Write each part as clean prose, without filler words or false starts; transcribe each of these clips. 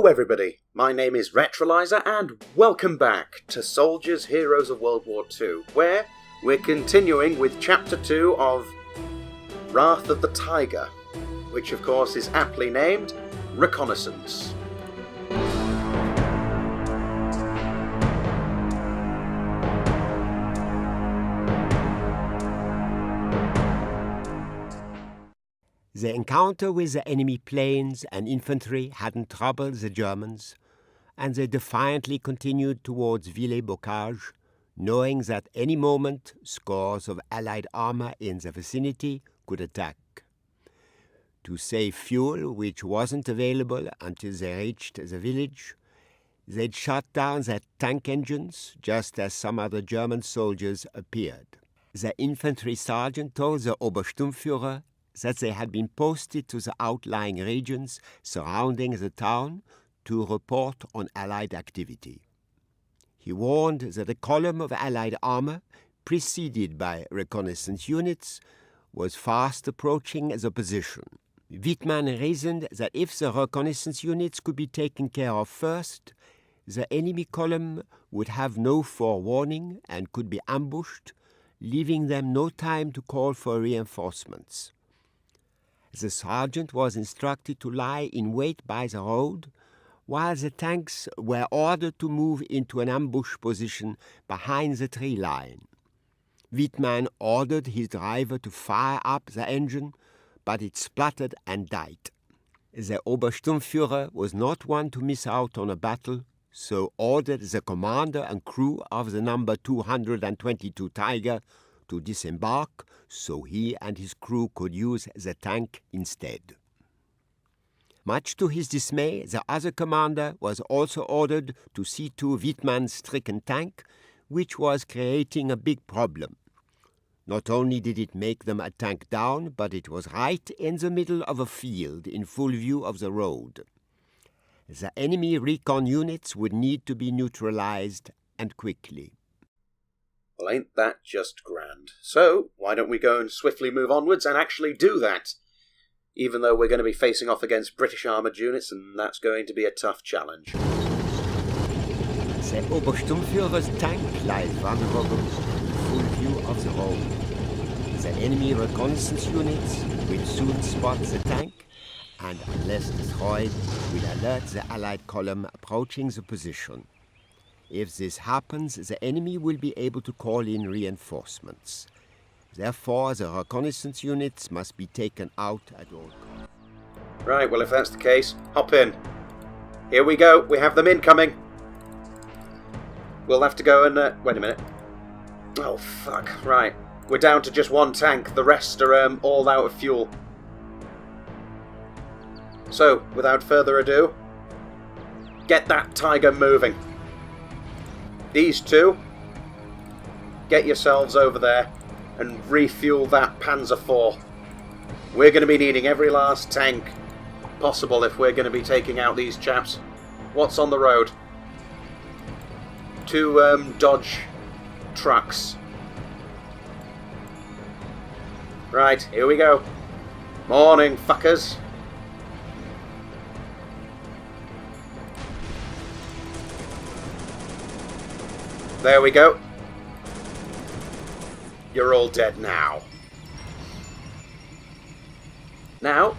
everybody, my name is Retroliser and welcome back to Soldiers Heroes of World War II, where we're continuing with Chapter 2 of Wrath of the Tiger, which of course is aptly named Reconnaissance. The encounter with the enemy planes and infantry hadn't troubled the Germans, and they defiantly continued towards Villers-Bocage, knowing that any moment scores of Allied armor in the vicinity could attack. To save fuel, which wasn't available until they reached the village, they'd shut down their tank engines just as some other German soldiers appeared. The infantry sergeant told the Obersturmführer that they had been posted to the outlying regions surrounding the town to report on Allied activity. He warned that a column of Allied armor, preceded by reconnaissance units, was fast approaching the position. Wittmann reasoned that if the reconnaissance units could be taken care of first, the enemy column would have no forewarning and could be ambushed, leaving them no time to call for reinforcements. The sergeant was instructed to lie in wait by the road, while the tanks were ordered to move into an ambush position behind the tree line. Wittmann ordered his driver to fire up the engine, but it spluttered and died. The Obersturmführer was not one to miss out on a battle, so ordered the commander and crew of the number 222 Tiger to disembark so he and his crew could use the tank instead. Much to his dismay, the other commander was also ordered to see to Wittmann's stricken tank, which was creating a big problem. Not only did it make them a tank down, but it was right in the middle of a field in full view of the road. The enemy recon units would need to be neutralized, and quickly. Well, ain't that just grand? So, why don't we go and swiftly move onwards and actually do that? Even though we're going to be facing off against British armoured units, and that's going to be a tough challenge. The Obersturmführer's tank lies vulnerable in full view of the road. The enemy reconnaissance units will soon spot the tank, and unless destroyed, will alert the Allied column approaching the position. If this happens, the enemy will be able to call in reinforcements. Therefore, the reconnaissance units must be taken out at all costs. Right, well, if that's the case, hop in. Here we go, we have them incoming. We'll have to go and... wait a minute. Oh, fuck, right. We're down to just one tank, the rest are all out of fuel. So, without further ado, get that Tiger moving. These two, get yourselves over there and refuel that Panzer IV. We're going to be needing every last tank possible if we're going to be taking out these chaps. What's on the road? Two Dodge trucks. Right, here we go. Morning, fuckers. There we go. You're all dead now. Now,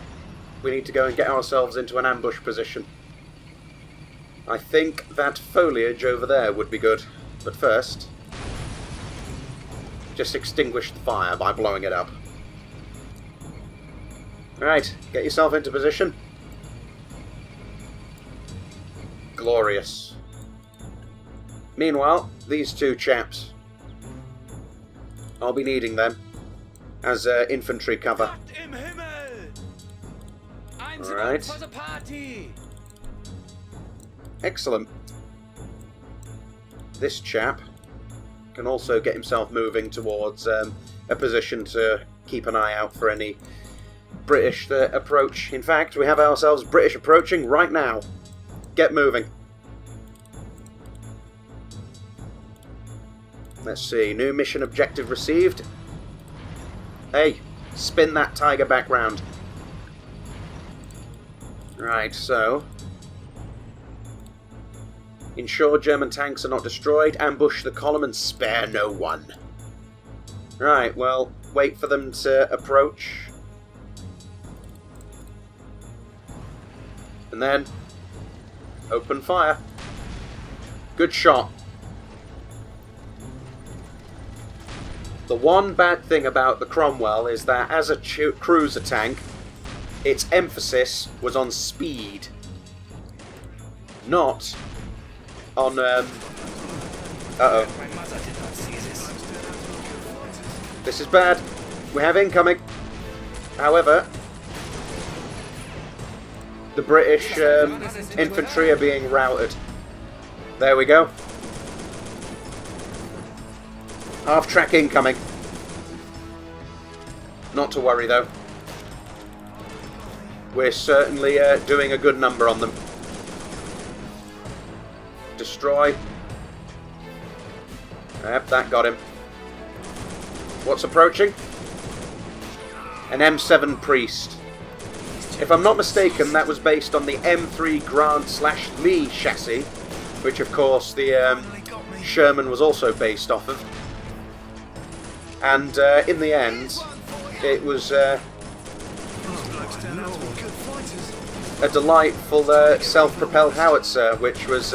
we need to go and get ourselves into an ambush position. I think that foliage over there would be good. But first, just extinguish the fire by blowing it up. Right, get yourself into position. Glorious. Meanwhile, these two chaps, I'll be needing them as infantry cover. Alright. Excellent. This chap can also get himself moving towards a position to keep an eye out for any British that approach. In fact, we have ourselves British approaching right now. Get moving. Let's see, new mission objective received. Hey, spin that Tiger back round. Right, so Ensure German tanks are not destroyed. Ambush the column and spare no one. Right, well, wait for them to approach. And then open fire. Good shot. The one bad thing about the Cromwell is that as a cruiser tank, its emphasis was on speed, not on uh-oh. This is bad. We have incoming. However, the British infantry are being routed. There we go. Half-track incoming. Not to worry, though. We're certainly doing a good number on them. Destroy. Yep, that got him. What's approaching? An M7 Priest. If I'm not mistaken, that was based on the M3 Grant/Lee chassis, which of course the Sherman was also based off of. And in the end, it was a delightful self-propelled howitzer, which was,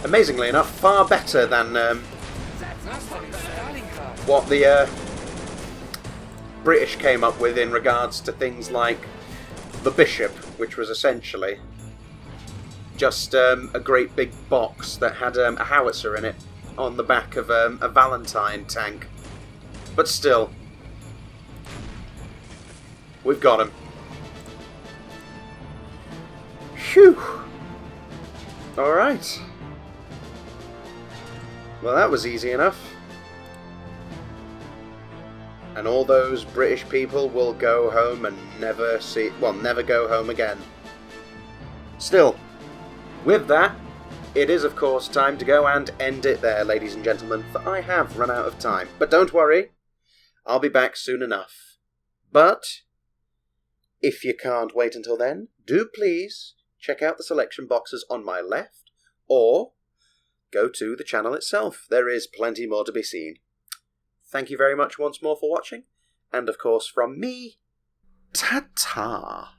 amazingly enough, far better than what the British came up with in regards to things like the Bishop, which was essentially just a great big box that had a howitzer in it on the back of a Valentine tank. But still, we've got him. Phew! Alright. Well, that was easy enough. And all those British people will go home and never go home again. Still, with that, it is of course time to go and end it there, ladies and gentlemen, for I have run out of time. But don't worry, I'll be back soon enough. But if you can't wait until then, do please check out the selection boxes on my left, or go to the channel itself. There is plenty more to be seen. Thank you very much once more for watching, and of course from me, ta-ta!